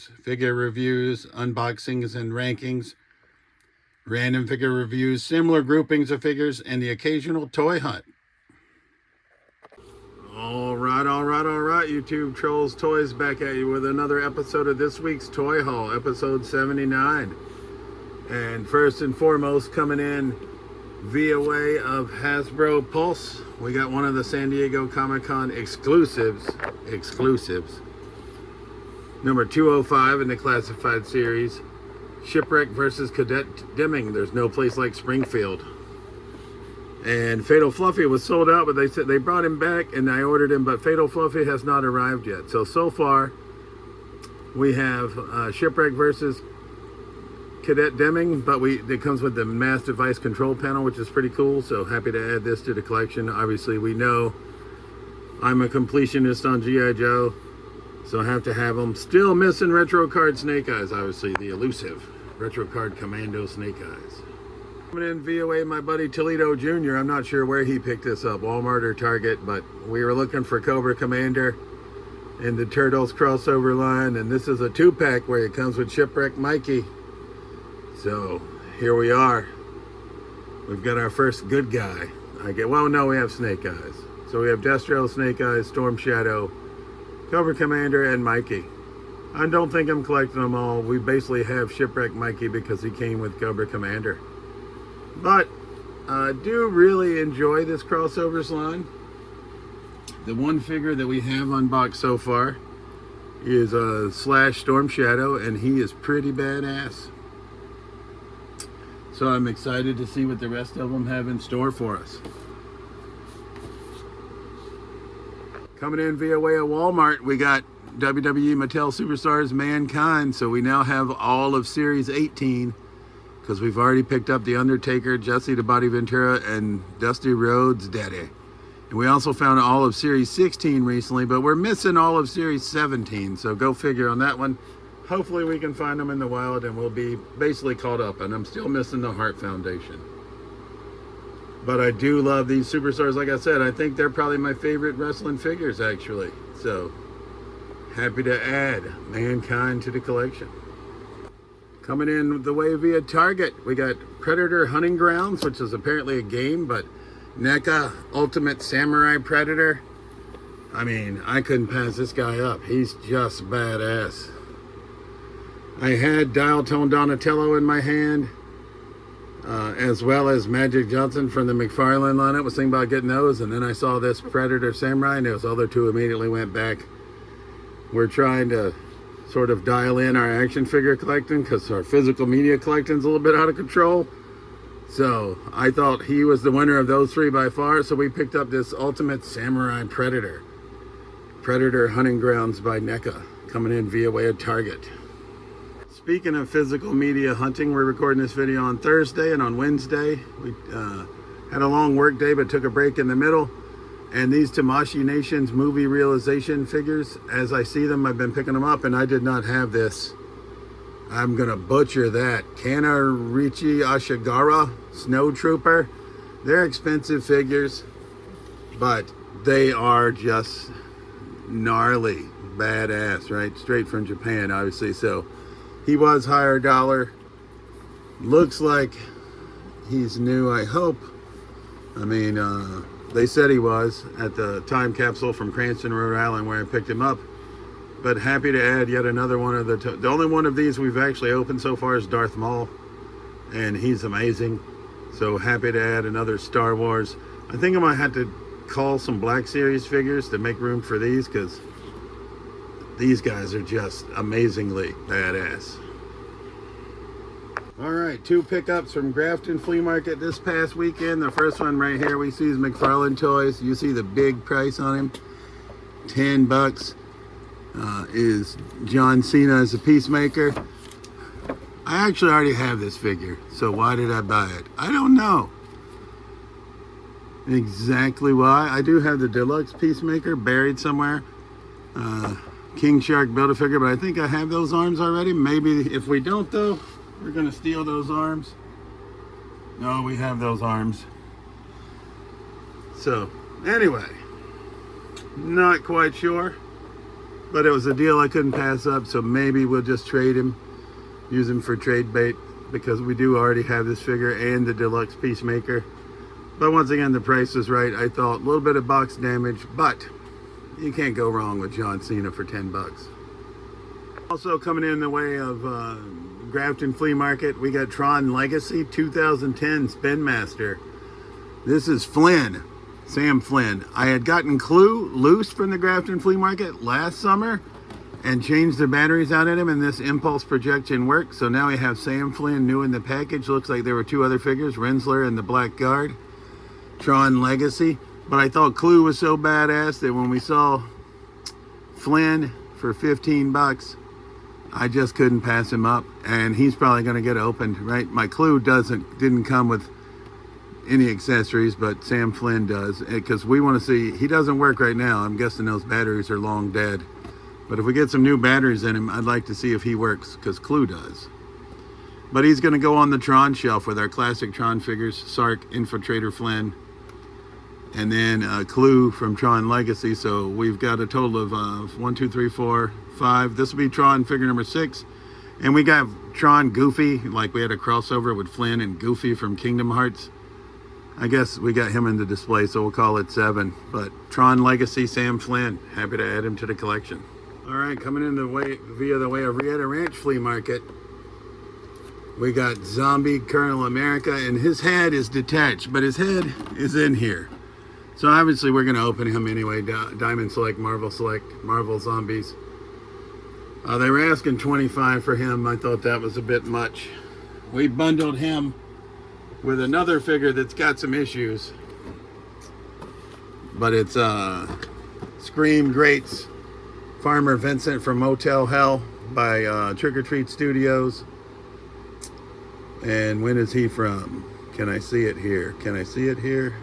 reviews, figure reviews, unboxings and rankings, random figure reviews, similar groupings of figures, and the occasional toy hunt. All right, YouTube trolls, toys, back at you with another episode of this week's Toy Haul, episode 79. And first and foremost, coming in via way of Hasbro Pulse, we got one of the San Diego Comic-Con exclusives, number 205 in the classified series, Shipwreck versus Cadet Deming. There's no place like Springfield. And Fatal Fluffy was sold out, but they said they brought him back and I ordered him, but Fatal Fluffy has not arrived yet. So far we have Shipwreck versus Cadet Deming, but it comes with the mass device control panel, which is pretty cool. So happy to add this to the collection. Obviously we know I'm a completionist on G.I. Joe, so I have to have them. Still missing Retro Card Snake Eyes, obviously the elusive Retro Card Commando Snake Eyes. Coming in VOA, my buddy Toledo Jr. I'm not sure where he picked this up, Walmart or Target, but we were looking for Cobra Commander in the Turtles crossover line, and this is a 2-pack where it comes with Shipwreck Mikey. So here we are. We've got our first good guy. Well, no, we have Snake Eyes. So we have Destro, Snake Eyes, Storm Shadow, Cobra Commander, and Mikey. I don't think I'm collecting them all. We basically have Shipwreck Mikey because he came with Cobra Commander. But I do really enjoy this crossovers line. The one figure that we have unboxed so far is Slash Storm Shadow, and he is pretty badass. So I'm excited to see what the rest of them have in store for us. Coming in via way of Walmart, we got WWE Mattel Superstars Mankind. So we now have all of Series 18. Because we've already picked up The Undertaker, Jesse the Body Ventura, and Dusty Rhodes' daddy. And we also found all of Series 16 recently, but we're missing all of Series 17. So go figure on that one. Hopefully we can find them in the wild and we'll be basically caught up. And I'm still missing the Heart Foundation. But I do love these Superstars. Like I said, I think they're probably my favorite wrestling figures, actually. So happy to add Mankind to the collection. Coming in the way via Target, we got Predator Hunting Grounds, which is apparently a game, but NECA Ultimate Samurai Predator. I mean, I couldn't pass this guy up. He's just badass. I had Dial Tone Donatello in my hand, as well as Magic Johnson from the McFarlane line. I was thinking about getting those, and then I saw this Predator Samurai, and those other two immediately went back. We're trying to sort of dial in our action figure collecting because our physical media collecting is a little bit out of control. So I thought he was the winner of those three by far. So we picked up this Ultimate Samurai Predator. Predator Hunting Grounds by NECA, coming in via way of Target. Speaking of physical media hunting, we're recording this video on Thursday, and on Wednesday we had a long work day but took a break in the middle. And these Tamashii Nations movie realization figures, as I see them, I've been picking them up, and I did not have this. I'm gonna butcher that. Kanarichi Ashigara Snow Trooper. They're expensive figures, but they are just gnarly, badass, right? Straight from Japan, obviously. So he was higher dollar. Looks like he's new, I hope. I mean, they said he was at the time capsule from Cranston, Rhode Island, where I picked him up. But happy to add yet another one of the only one of these we've actually opened so far is Darth Maul, and he's amazing. So happy to add another Star Wars. I think I might have to call some Black Series figures to make room for these, because these guys are just amazingly badass. All right, two pickups from Grafton Flea Market this past weekend. The first one right here we see is McFarlane Toys. You see the big price on him, $10. Is John Cena as a Peacemaker. I actually already have this figure, so why did I buy it? I don't know exactly why. I do have the deluxe Peacemaker buried somewhere. King Shark Build-A-Figure, but I think I have those arms already. Maybe if we don't though, we're gonna steal those arms. No, we have those arms. So anyway, not quite sure. but it was a deal I couldn't pass up, so maybe we'll just trade him, use him for trade bait, because we do already have this figure and the deluxe Peacemaker. But once again, the price was right. I thought a little bit of box damage, but you can't go wrong with John Cena for 10 bucks. Also coming in the way of Grafton Flea Market, we got Tron Legacy 2010 Spin Master. This is Flynn, Sam Flynn. I had gotten Clue loose from the Grafton Flea Market last summer and changed the batteries out of him, and this impulse projection worked. So now we have Sam Flynn new in the package. Looks like there were two other figures, Rensler and the Black Guard. Tron Legacy. But I thought Clue was so badass that when we saw Flynn for 15 bucks, I just couldn't pass him up, and he's probably going to get opened, right? My Clue didn't come with any accessories, but Sam Flynn does, because we want to see. He doesn't work right now. I'm guessing those batteries are long dead, but if we get some new batteries in him, I'd like to see if he works, because Clue does. But he's going to go on the Tron shelf with our classic Tron figures, Sark, Infiltrator Flynn, and then Clue from Tron Legacy. So we've got a total of 1, 2, 3, 4, 5. This will be Tron figure number 6. And we got Tron Goofy, like we had a crossover with Flynn and Goofy from Kingdom Hearts. I guess we got him in the display, so we'll call it 7. But Tron Legacy Sam Flynn, happy to add him to the collection. All right, coming in via the way of Rieta Ranch Flea Market, we got Zombie Colonel America, and his head is detached, but his head is in here. So obviously we're going to open him anyway. Diamond Select, Marvel Zombies. They were asking $25 for him. I thought that was a bit much. We bundled him with another figure that's got some issues. But it's Scream Greats Farmer Vincent from Motel Hell by Trick or Treat Studios. And when is he from? Can I see it here? Can I see it here?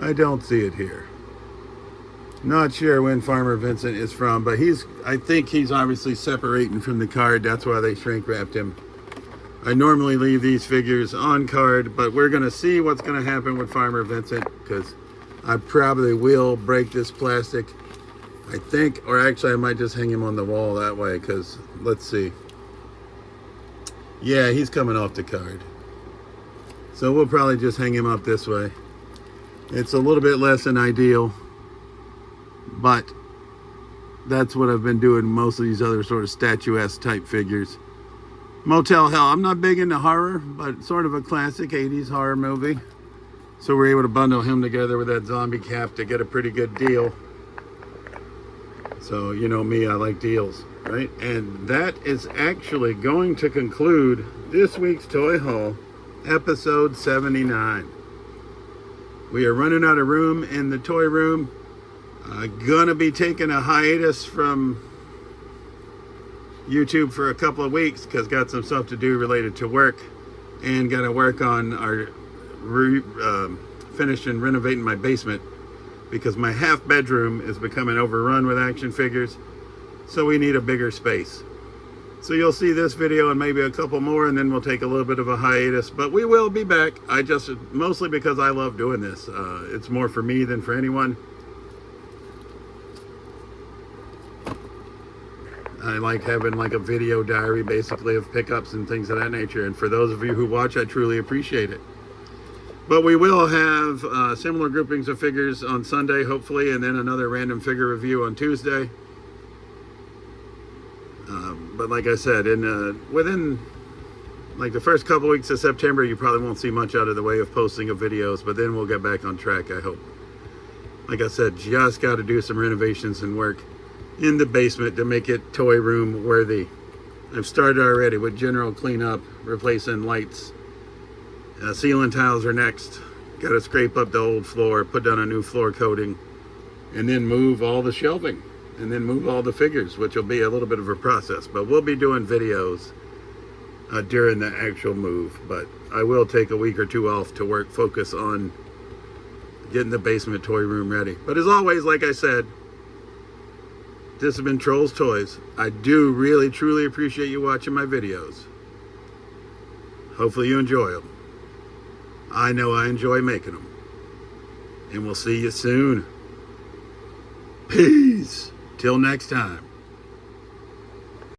I don't see it here. Not sure when Farmer Vincent is from, but I think he's obviously separating from the card. That's why they shrink wrapped him. I normally leave these figures on card, but we're going to see what's going to happen with Farmer Vincent, because I probably will break this plastic, I think, or actually I might just hang him on the wall that way, because let's see. Yeah, he's coming off the card. So we'll probably just hang him up this way. It's a little bit less than ideal, but that's what I've been doing most of these other sort of statuesque type figures. Motel Hell, I'm not big into horror, but sort of a classic 80s horror movie. So we're able to bundle him together with that zombie cap to get a pretty good deal. So you know me, I like deals, right? And that is actually going to conclude this week's Toy Haul, episode 79. We are running out of room in the toy room. Gonna be taking a hiatus from YouTube for a couple of weeks, because got some stuff to do related to work, and got to work on our finishing renovating my basement, because my half bedroom is becoming overrun with action figures, so we need a bigger space. So you'll see this video and maybe a couple more, and then we'll take a little bit of a hiatus, but we will be back. Mostly because I love doing this. It's more for me than for anyone. I like having like a video diary basically of pickups and things of that nature, and for those of you who watch, I truly appreciate it. But we will have similar groupings of figures on Sunday hopefully, and then another random figure review on Tuesday. But like I said, within like the first couple weeks of September, you probably won't see much out of the way of posting of videos, but then we'll get back on track, I hope. Like I said, just got to do some renovations and work in the basement to make it toy room worthy. I've started already with general cleanup, replacing lights. Ceiling tiles are next. Got to scrape up the old floor, put down a new floor coating, and then move all the shelving, and then move all the figures, which will be a little bit of a process, but we'll be doing videos during the actual move. But I will take a week or two off to focus on getting the basement toy room ready. But as always, like I said, this has been Trolls Toys. I do really, truly appreciate you watching my videos. Hopefully you enjoy them. I know I enjoy making them. And we'll see you soon. Peace. Till next time.